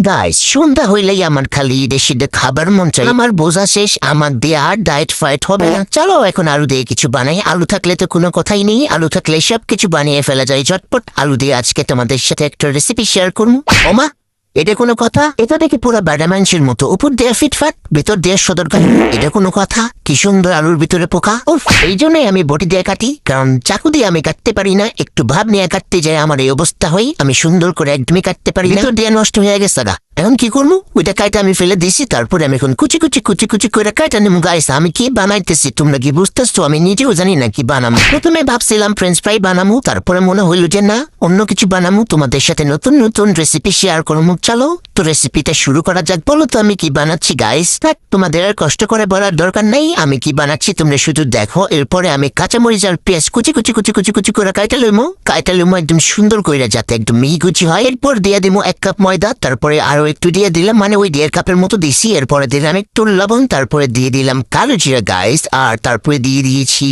Guys সন্ধ্যা হইলেই আমার খালি দেশি খাবার মন চাই। আমার বোঝা শেষ, আমার দিয়ে আর ডায়েট ফাইট হবে না। চলো এখন আলু দিয়ে কিছু বানাই। আলু থাকলে তো কোনো কথাই নেই, আলু থাকলে সব কিছু বানিয়ে ফেলা যায় ঝটপট। আলু দিয়ে আজকে তোমাদের সাথে একটা রেসিপি শেয়ার করবো। ওমা, এটা কোনো কথা? এটা দেখে পুরো বাড়া মানুষের মতো, উপর দিয়ে ফিটফাট, ভেতর দিয়ে সদরকার। এটা কোনো কথা? কি সুন্দর আলুর ভিতরে পোকা। এই জন্যই আমি বটি দিয়ে কাটি, কারণ চাকু দিয়ে আমি কাটতে পারি না। একটু ভাব নিয়ে কাটতে যাই আমার এই অবস্থা হয়। আমি সুন্দর করে একদমই কাটতে পারি না, ভিতর দিয়ে নষ্ট হয়ে গেছে গা। এখন কি করবো? ওইটা কাইটা আমি ফেলে দিছি। তারপরে আমি এখন কুচি কুচি কুচি কুচি করে কাইটা নেবো। গাইস আমি কি বানাইতেছি তোমরা কি বুঝতেছো? আমি নিজেও জানি না কি বানাবো। প্রথমে ভাবছিলাম ফ্রেঞ্চ ফ্রাই বানাবো, তারপরে মনে হইলো যে না, অন্য কিছু বানাবো। তোমাদের সাথে নতুন নতুন রেসিপি শেয়ার করবো। চলো তো রেসিপিটা শুরু করা যাক। বলো তো আমি কি বানাচ্ছি গাইস? থাক, তোমাদের আর কষ্ট করে বলার দরকার নেই আমি কি বানাচ্ছি, তোমরা শুধু দেখো। এরপরে আমি কাঁচামরিচ আর পেঁয়াজ কুচি কুচি কুচি কুচি কুচি করে কাইটা লইমো একদম সুন্দর করে, যাতে একদম মিহি কুচি হয়। এরপর দিয়ে দিবো 1 কাপ ময়দা, তারপরে আরো একটু দিয়ে দিলাম, মানে ওই 1.5 কাপের মতো দিছি। এরপরে দিলাম একটু লবণ, তারপরে দিয়ে দিলাম কালো জিরা গাইস, আর তারপরে দিয়ে দিয়েছি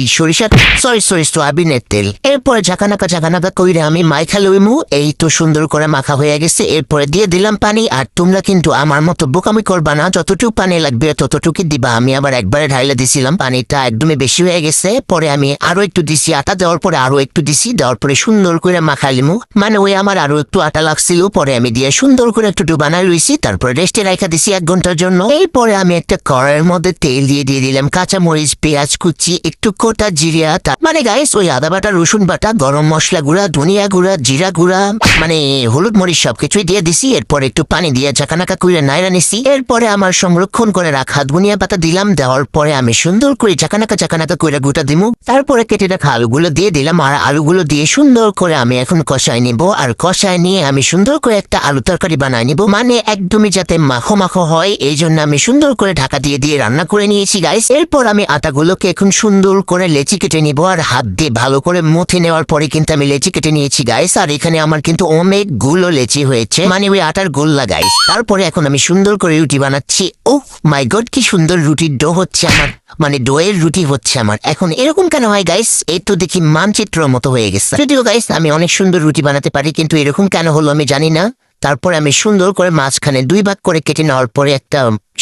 সয়াবিনের তেল। এরপরে ঝাঁকানাকা কইরে আমি মাইখা লইমু। এই তো সুন্দর করে মাখা হয়ে গেছে। এরপরে দিয়ে দিলাম পানি। আর তোমরা কিন্তু আমার মতো বোকামি করবা না, যতটুকু পানি লাগবে ততটুকু দিবা। আমি আবার একবারে ঢাইলা দিছিলাম, পানিটা একদমই বেশি হয়ে গেছে। পরে আমি আরো একটু দিছি আটা, দেওয়ার পরে আরো একটু দিছি, দেওয়ার পরে সুন্দর করে মাখাইলিমু। মানে ওই আমার আরো একটু আটা লাগছিল, পরে আমি দিয়ে সুন্দর করে একটু বানাই লইছি। তারপরে রেস্টে রাখা দিছি 1 ঘন্টার জন্য। এরপরে আমি একটা কড়াইয়ের মধ্যে তেল দিয়ে দিলাম কাঁচামরিচ, পেঁয়াজ কুচি, একটু কোটা জিরা, মানে গাইস ওই আদা বাটা, রসুন বাটা, গরম মশলা গুঁড়া, ধনিয়া গুঁড়া, জিরা গুঁড়া, মানে হলুদ মরিচ সবকিছুই দিয়ে দিছি। এরপর একটু পানি দিয়ে ঝাঁকানাকা কইরে নাইরা নিছি। এরপরে আমার সংরক্ষণ করে রাখা ধনিয়া পাতা দিলাম, দেওয়ার পরে আমি সুন্দর করে ঝাঁকানাকা কইরা গুটা দিমু। তারপরে কেটে রাখা আলুগুলো দিয়ে দিলাম, আর আলুগুলো দিয়ে সুন্দর করে আমি এখন কষায় নিব। আর কষায় নিয়ে আমি সুন্দর করে একটা আলু তরকারি বানাই নিব, মানে একদমই যাতে মাখো মাখো হয়। এই জন্য আমি সুন্দর করে ঢাকা দিয়ে দিয়ে রান্না করে নিয়েছি গাইস। এরপর আমি আটাগুলোকে এখন সুন্দর করে লেচি কেটে নিব, আর হাত দিয়ে ভালো করে মুথে নেওয়ার পরে কিন্তু আমি লেচি কেটে নিয়েছি গাইস। আর এখানে আমার কিন্তু অনেকগুলো লেচি হয়েছে, মানে ওই আটার গোল্লা গাইস। তারপরে এখন আমি সুন্দর করে রুটি বানাচ্ছি। ও মাই গড, কি সুন্দর রুটির ডো হচ্ছে আমার, মানে ডোয়ের রুটি হচ্ছে আমার। এখন এরকম কেন হয় গাইস? এই তো দেখি মানচিত্র মতো হয়ে গেছে। যদিও গাইস আমি অনেক সুন্দর রুটি বানাতে পারি, কিন্তু এরকম কেন হলো আমি জানি না। তারপরে আমি সুন্দর করে মাঝখানে 2 ভাগ করে কেটে নেওয়ার পরে একটা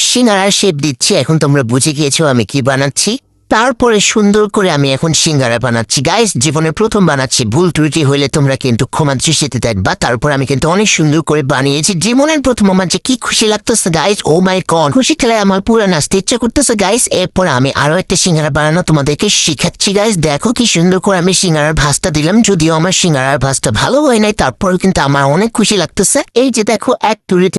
সিঙ্গারার শেপ দিচ্ছি। এখন তোমরা বুঝে গিয়েছো আমি কি বানাচ্ছি। তারপরে সুন্দর করে আমি এখন সিঙ্গারা বানাচ্ছি গাইস। জীবনে প্রথম বানাচ্ছি, ভুল ত্রুটি হইলে তোমরা কিন্তু ক্ষমা দৃষ্টিতে দেখবা। তারপর আমি কিন্তু অনেক সুন্দর করে বানিয়েছি। জীবনের প্রথম আমার যে কি খুশি লাগতেছে গাইস, ও মাই গড, খুশি খেলায় আমার পুরো নাচতে ইচ্ছা করতেছে গাইস। এরপর আমি আরো একটা সিঙ্গারা বানানো তোমাদেরকে শিখাচ্ছি গাইস। দেখো কি সুন্দর করে আমি সিঙ্গারার ভাঁজটা দিলাম। যদিও আমার সিঙ্গারার ভাঁজটা ভালো হয় নাই, তারপর কিন্তু আমার অনেক খুশি লাগতেছে। এই যে দেখো, এক টুরিতে